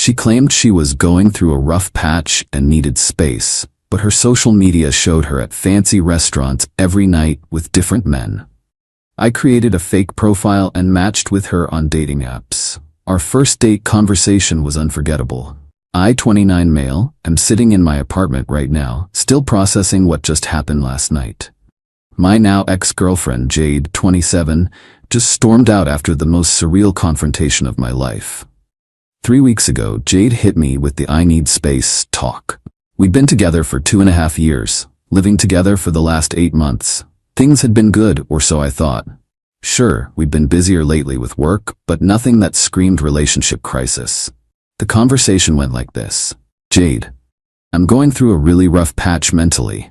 She claimed she was going through a rough patch and needed space, but her social media showed her at fancy restaurants every night with different men. I created a fake profile and matched with her on dating apps. Our first date conversation was unforgettable. I, 29 male, am sitting in my apartment right now, still processing what just happened last night. My now ex-girlfriend, Jade, 27, just stormed out after the most surreal confrontation of my life. 3 weeks ago, Jade hit me with the "I need space" talk. We'd been together for 2.5 years, living together for the last 8 months. Things had been good, or so I thought. Sure, we'd been busier lately with work, but nothing that screamed relationship crisis. The conversation went like this. "Jade, I'm going through a really rough patch mentally.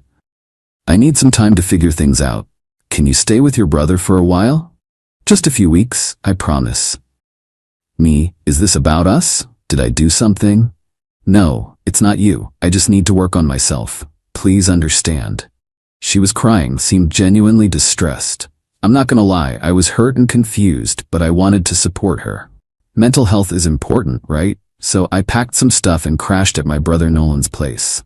I need some time to figure things out. Can you stay with your brother for a while? Just a few weeks, I promise." Me, is this about us? Did I do something? No, it's not you. I just need to work on myself. Please understand. She was crying, seemed genuinely distressed. I'm not gonna lie, I was hurt and confused, but I wanted to support her. Mental health is important, right? So I packed some stuff and crashed at my brother Nolan's place.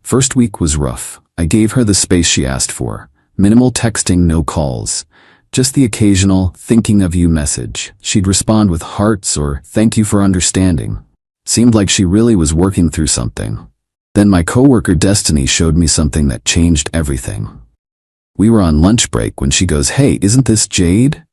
First week was rough. I gave her the space she asked for. Minimal texting, no calls. Just the occasional "thinking of you" message. She'd respond with hearts or "thank you for understanding." Seemed like she really was working through something. Then my coworker Destiny showed me something that changed everything. We were on lunch break when she goes, "Hey, isn't this Jade?"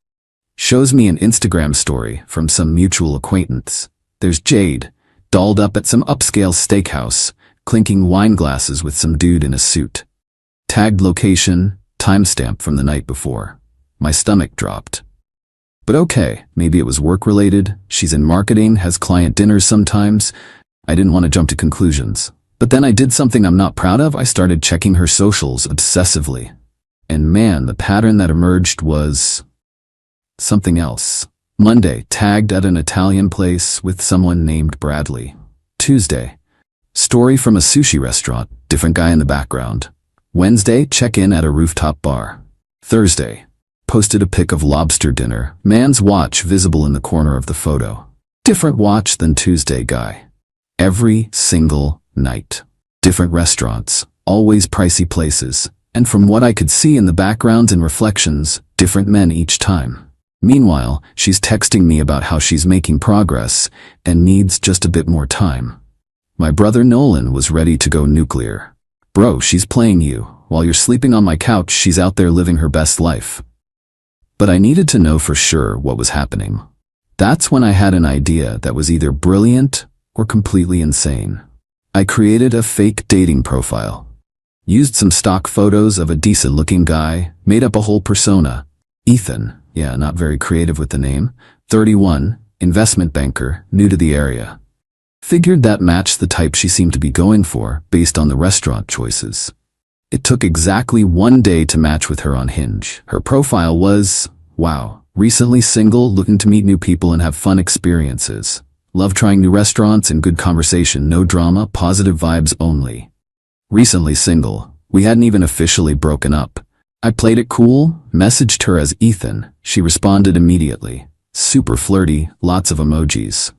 Shows me an Instagram story from some mutual acquaintance. There's Jade, dolled up at some upscale steakhouse, clinking wine glasses with some dude in a suit. Tagged location, timestamp from the night before. My stomach dropped. But okay, maybe it was work-related. She's in marketing, has client dinners sometimes. I didn't want to jump to conclusions. But then I did something I'm not proud of. I started checking her socials obsessively. And man, the pattern that emerged was something else. Monday, tagged at an Italian place with someone named Bradley. Tuesday, story from a sushi restaurant, different guy in the background. Wednesday, check-in at a rooftop bar. Thursday, posted a pic of lobster dinner, man's watch visible in the corner of the photo. Different watch than Tuesday guy. Every single night. Different restaurants, always pricey places, and from what I could see in the backgrounds and reflections, different men each time. Meanwhile, she's texting me about how she's making progress and needs just a bit more time. My brother Nolan was ready to go nuclear. Bro, she's playing you. While you're sleeping on my couch, she's out there living her best life. But I needed to know for sure what was happening. That's when I had an idea that was either brilliant or completely insane. I created a fake dating profile. Used some stock photos of a decent-looking guy, made up a whole persona. Ethan, yeah, not very creative with the name, 31, investment banker, new to the area. Figured that matched the type she seemed to be going for, based on the restaurant choices. It took exactly 1 day to match with her on Hinge. Her profile was, wow, recently single, looking to meet new people and have fun experiences. Love trying new restaurants and good conversation, no drama, positive vibes only. Recently single. We hadn't even officially broken up. I played it cool, messaged her as Ethan. She responded immediately. Super flirty, lots of emojis.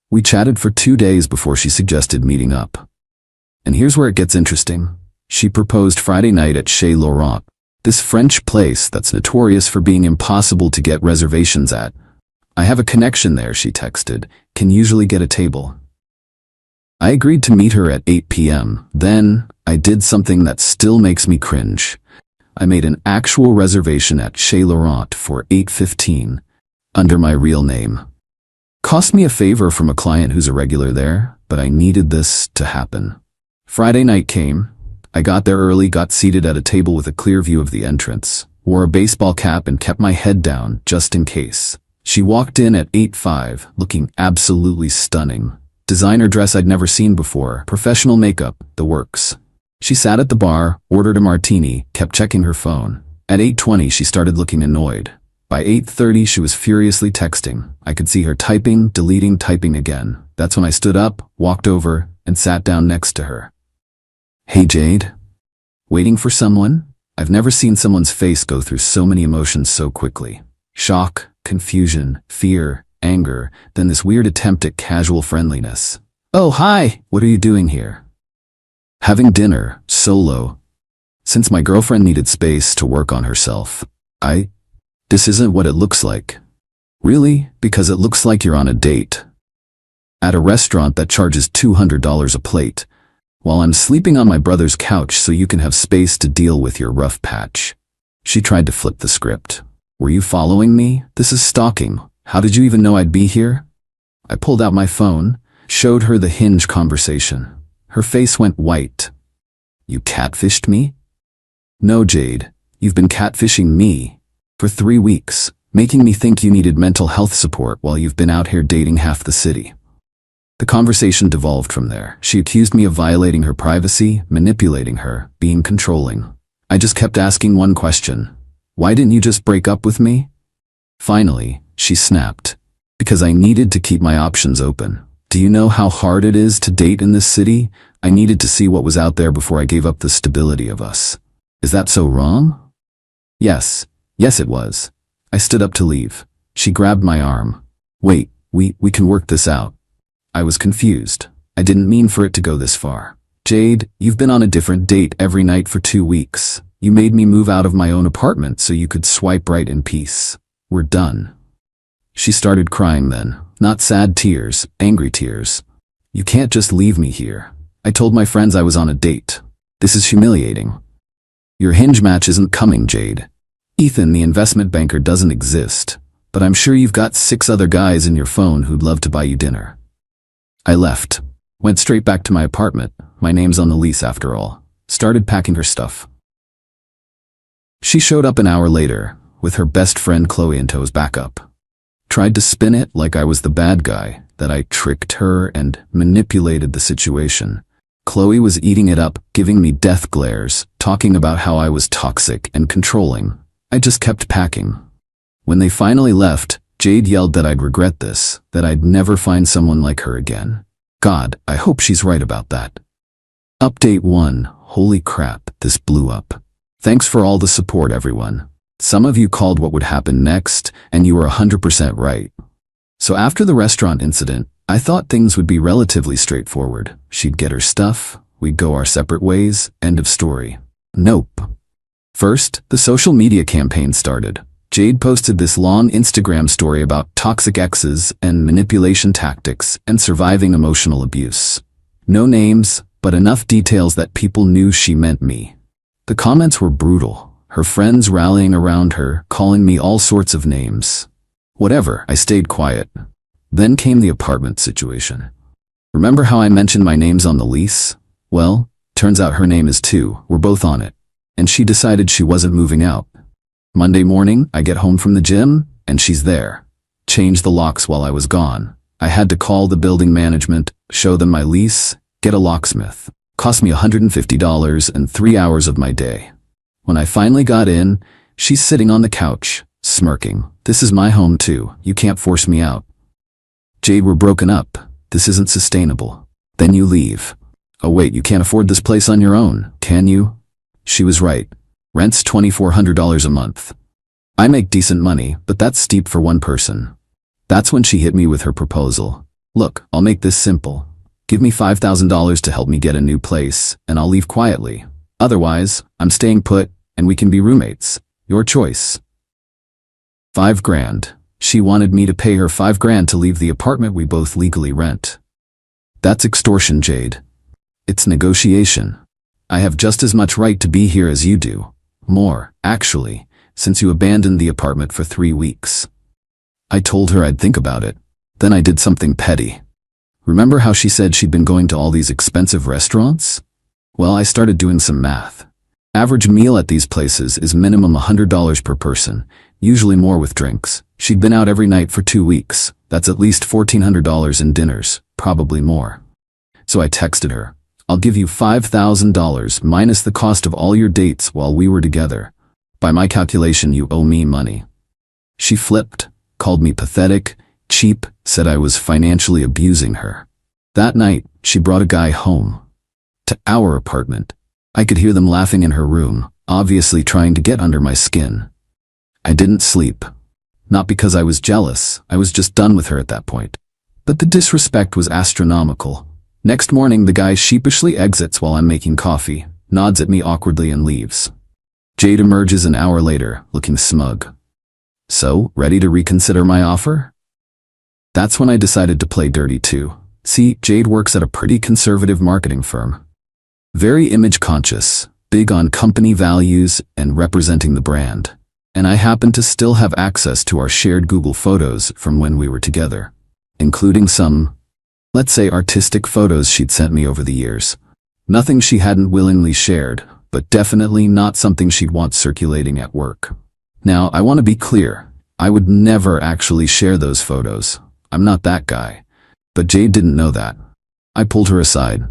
We chatted for 2 days before she suggested meeting up. And here's where it gets interesting. She proposed Friday night at Chez Laurent, this French place that's notorious for being impossible to get reservations at. I have a connection there, she texted. Can usually get a table. I agreed to meet her at 8 p.m. Then, I did something that still makes me cringe. I made an actual reservation at Chez Laurent for 8:15, under my real name. Cost me a favor from a client who's a regular there, but I needed this to happen. Friday night came. I got there early, got seated at a table with a clear view of the entrance, wore a baseball cap and kept my head down just in case. She walked in at 8:05, looking absolutely stunning. Designer dress I'd never seen before, professional makeup, the works. She sat at the bar, ordered a martini, kept checking her phone. At 8:20 she started looking annoyed. By 8:30 she was furiously texting. I could see her typing, deleting, typing again. That's when I stood up, walked over, and sat down next to her. Hey Jade? Waiting for someone? I've never seen someone's face go through so many emotions so quickly. Shock, confusion, fear, anger, then this weird attempt at casual friendliness. Oh, hi, what are you doing here? Having dinner, solo. Since my girlfriend needed space to work on herself. This isn't what it looks like. Really? Because it looks like you're on a date. At a restaurant that charges $200 a plate, while I'm sleeping on my brother's couch so you can have space to deal with your rough patch. She tried to flip the script. Were you following me? This is stalking. How did you even know I'd be here? I pulled out my phone, showed her the Hinge conversation. Her face went white. You catfished me? No, Jade. You've been catfishing me. For 3 weeks, making me think you needed mental health support while you've been out here dating half the city. The conversation devolved from there. She accused me of violating her privacy, manipulating her, being controlling. I just kept asking one question. Why didn't you just break up with me? Finally, she snapped. Because I needed to keep my options open. Do you know how hard it is to date in this city? I needed to see what was out there before I gave up the stability of us. Is that so wrong? Yes it was. I stood up to leave. She grabbed my arm. Wait, we can work this out. I was confused. I didn't mean for it to go this far. Jade, you've been on a different date every night for 2 weeks. You made me move out of my own apartment so you could swipe right in peace. We're done. She started crying then. Not sad tears, angry tears. You can't just leave me here. I told my friends I was on a date. This is humiliating. Your Hinge match isn't coming, Jade. Ethan, the investment banker, doesn't exist, but I'm sure you've got 6 other guys in your phone who'd love to buy you dinner. I left. Went straight back to my apartment. My name's on the lease after all. Started packing her stuff. She showed up an hour later, with her best friend Qley in tow as backup. Tried to spin it like I was the bad guy, that I tricked her and manipulated the situation. Qley was eating it up, giving me death glares, talking about how I was toxic and controlling. I just kept packing. When they finally left, Jade yelled that I'd regret this, that I'd never find someone like her again. God, I hope she's right about that. Update 1. Holy crap, this blew up. Thanks for all the support, everyone. Some of you called what would happen next, and you were 100% right. So after the restaurant incident, I thought things would be relatively straightforward. She'd get her stuff, we'd go our separate ways, end of story. Nope. First, the social media campaign started. Jade posted this long Instagram story about toxic exes and manipulation tactics and surviving emotional abuse. No names, but enough details that people knew she meant me. The comments were brutal. Her friends rallying around her, calling me all sorts of names. Whatever, I stayed quiet. Then came the apartment situation. Remember how I mentioned my name's on the lease? Well, turns out her name is too. We're both on it. And she decided she wasn't moving out. Monday morning, I get home from the gym, and she's there. Changed the locks while I was gone. I had to call the building management, show them my lease, get a locksmith. Cost me $150 and 3 hours of my day. When I finally got in, she's sitting on the couch, smirking. This is my home too. You can't force me out. Jade, we're broken up. This isn't sustainable. Then you leave. Oh wait, you can't afford this place on your own, can you? She was right. Rent's $2,400 a month. I make decent money, but that's steep for one person. That's when she hit me with her proposal. Look, I'll make this simple. Give me $5,000 to help me get a new place, and I'll leave quietly. Otherwise, I'm staying put, and we can be roommates. Your choice. $5,000. She wanted me to pay her $5,000 to leave the apartment we both legally rent. That's extortion, Jade. It's negotiation. I have just as much right to be here as you do. More, actually, since you abandoned the apartment for 3 weeks. I told her I'd think about it. Then I did something petty. Remember how she said she'd been going to all these expensive restaurants? Well, I started doing some math. Average meal at these places is minimum $100 per person, usually more with drinks. She'd been out every night for 2 weeks. That's at least $1,400 in dinners, probably more. So I texted her. I'll give you $5,000 minus the cost of all your dates while we were together. By my calculation, you owe me money. She flipped, called me pathetic, cheap, said I was financially abusing her. That night, she brought a guy home. To our apartment. I could hear them laughing in her room, obviously trying to get under my skin. I didn't sleep. Not because I was jealous, I was just done with her at that point. But the disrespect was astronomical. Next morning, the guy sheepishly exits while I'm making coffee, nods at me awkwardly and leaves. Jade emerges an hour later, looking smug. So, ready to reconsider my offer? That's when I decided to play dirty too. See, Jade works at a pretty conservative marketing firm. Very image conscious, big on company values and representing the brand. And I happen to still have access to our shared Google photos from when we were together, including some, let's say, artistic photos she'd sent me over the years. Nothing she hadn't willingly shared, but definitely not something she'd want circulating at work. Now, I want to be clear. I would never actually share those photos. I'm not that guy. But Jade didn't know that. I pulled her aside.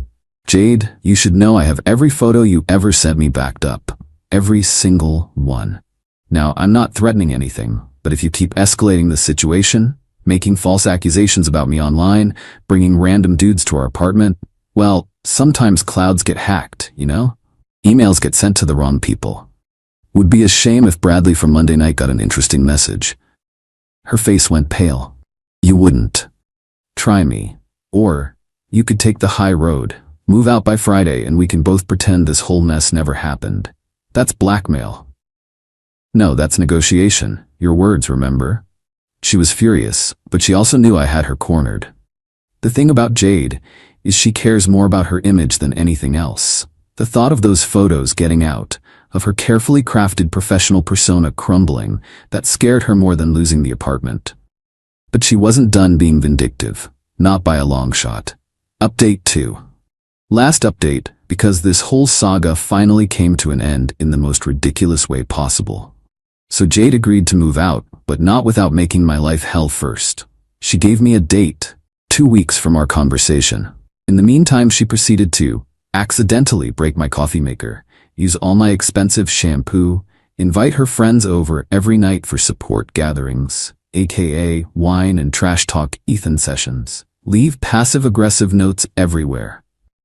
Jade, you should know I have every photo you ever sent me backed up. Every single one. Now, I'm not threatening anything, but if you keep escalating the situation, making false accusations about me online, bringing random dudes to our apartment, well, sometimes clouds get hacked, you know? Emails get sent to the wrong people. Would be a shame if Bradley from Monday night got an interesting message. Her face went pale. You wouldn't. Try me. Or, you could take the high road, move out by Friday, and we can both pretend this whole mess never happened. That's blackmail. No, that's negotiation. Your words, remember? She was furious, but she also knew I had her cornered. The thing about Jade is she cares more about her image than anything else. The thought of those photos getting out, of her carefully crafted professional persona crumbling, that scared her more than losing the apartment. But she wasn't done being vindictive, not by a long shot. Update 2. Last update, because this whole saga finally came to an end in the most ridiculous way possible. So Jade agreed to move out, but not without making my life hell first. She gave me a date, 2 weeks from our conversation. In the meantime, she proceeded to accidentally break my coffee maker, use all my expensive shampoo, invite her friends over every night for support gatherings, aka wine and trash talk Ethan sessions, leave passive-aggressive notes everywhere.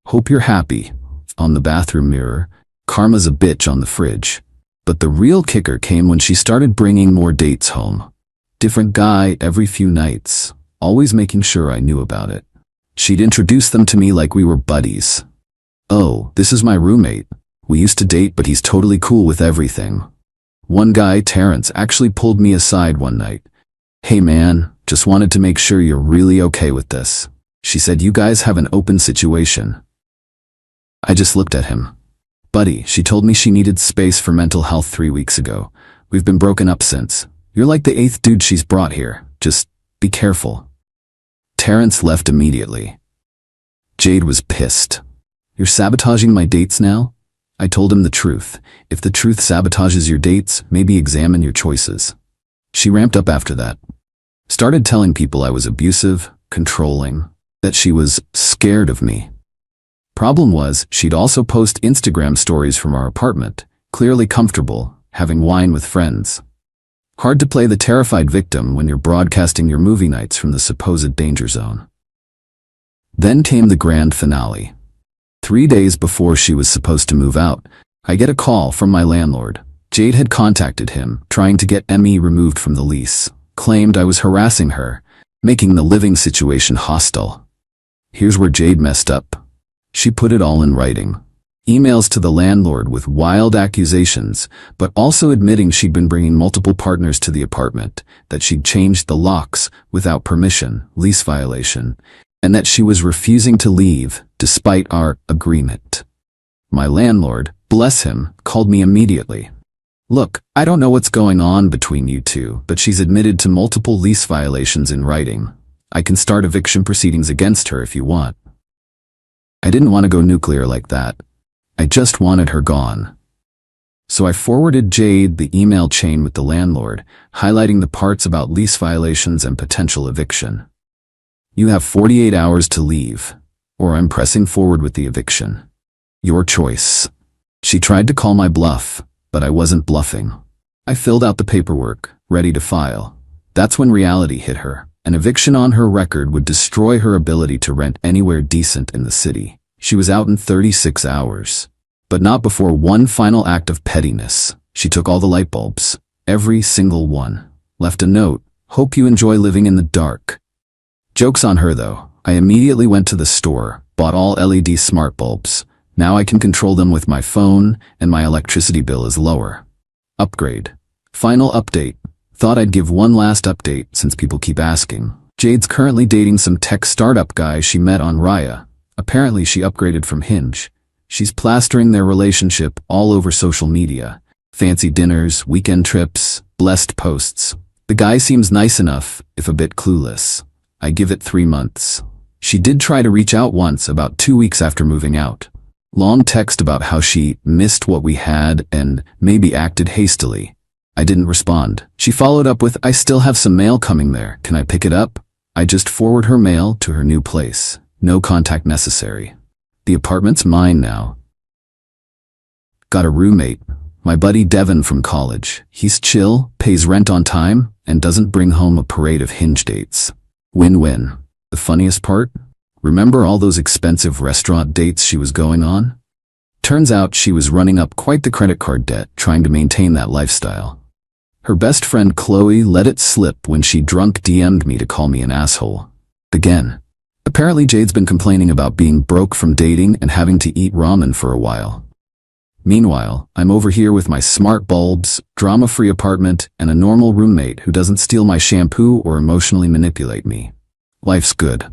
Hope you're happy, on the bathroom mirror, karma's a bitch on the fridge. But the real kicker came when she started bringing more dates home. Different guy every few nights, always making sure I knew about it. She'd introduce them to me like we were buddies. Oh, this is my roommate. We used to date, but he's totally cool with everything. One guy, Terrence, actually pulled me aside one night. Hey man, just wanted to make sure you're really okay with this. She said you guys have an open situation. I just looked at him. Buddy, she told me she needed space for mental health 3 weeks ago. We've been broken up since. You're like the 8th dude she's brought here. Just be careful. Terrence left immediately. Jade was pissed. You're sabotaging my dates now? I told him the truth. If the truth sabotages your dates, maybe examine your choices. She ramped up after that. Started telling people I was abusive, controlling, that she was scared of me. Problem was, she'd also post Instagram stories from our apartment, clearly comfortable, having wine with friends. Hard to play the terrified victim when you're broadcasting your movie nights from the supposed danger zone. Then came the grand finale. 3 days before she was supposed to move out, I get a call from my landlord. Jade had contacted him, trying to get me removed from the lease, claimed I was harassing her, making the living situation hostile. Here's where Jade messed up. She put it all in writing. Emails to the landlord with wild accusations, but also admitting she'd been bringing multiple partners to the apartment, that she'd changed the locks without permission, lease violation, and that she was refusing to leave despite our agreement. My landlord, bless him, called me immediately. Look, I don't know what's going on between you two, but she's admitted to multiple lease violations in writing. I can start eviction proceedings against her if you want. I didn't want to go nuclear like that. I just wanted her gone. So I forwarded Jade the email chain with the landlord, highlighting the parts about lease violations and potential eviction. You have 48 hours to leave, or I'm pressing forward with the eviction. Your choice. She tried to call my bluff, but I wasn't bluffing. I filled out the paperwork, ready to file. That's when reality hit her. An eviction on her record would destroy her ability to rent anywhere decent in the city. She was out in 36 hours. But not before one final act of pettiness. She took all the light bulbs, every single one. Left a note, hope you enjoy living in the dark. Joke's on her though. I immediately went to the store, bought all LED smart bulbs. Now I can control them with my phone, and my electricity bill is lower. Upgrade. Final update. Thought I'd give one last update since people keep asking. Jade's currently dating some tech startup guy she met on Raya. Apparently she upgraded from Hinge. She's plastering their relationship all over social media. Fancy dinners, weekend trips, blessed posts. The guy seems nice enough, if a bit clueless. I give it 3 months. She did try to reach out once about 2 weeks after moving out. Long text about how she missed what we had and maybe acted hastily. I didn't respond. She followed up with, I still have some mail coming there. Can I pick it up? I just forward her mail to her new place. No contact necessary. The apartment's mine now. Got a roommate. My buddy Devin from college. He's chill, pays rent on time, and doesn't bring home a parade of Hinge dates. Win-win. The funniest part? Remember all those expensive restaurant dates she was going on? Turns out she was running up quite the credit card debt trying to maintain that lifestyle. Her best friend Qley let it slip when she drunk DM'd me to call me an asshole. Again. Apparently Jade's been complaining about being broke from dating and having to eat ramen for a while. Meanwhile, I'm over here with my smart bulbs, drama-free apartment, and a normal roommate who doesn't steal my shampoo or emotionally manipulate me. Life's good.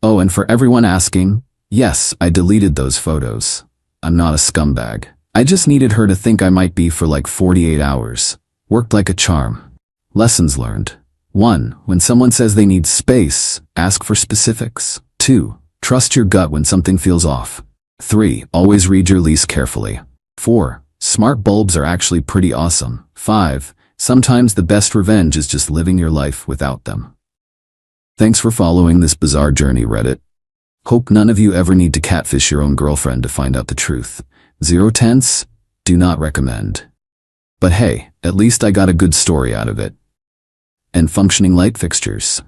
Oh, and for everyone asking, yes, I deleted those photos. I'm not a scumbag. I just needed her to think I might be for like 48 hours. Worked like a charm. Lessons learned. 1. When someone says they need space, ask for specifics. 2. Trust your gut when something feels off. 3. Always read your lease carefully. 4. Smart bulbs are actually pretty awesome. 5. Sometimes the best revenge is just living your life without them. Thanks for following this bizarre journey, Reddit. Hope none of you ever need to catfish your own girlfriend to find out the truth. 0 tense? Do not recommend. But hey, at least I got a good story out of it. And functioning light fixtures.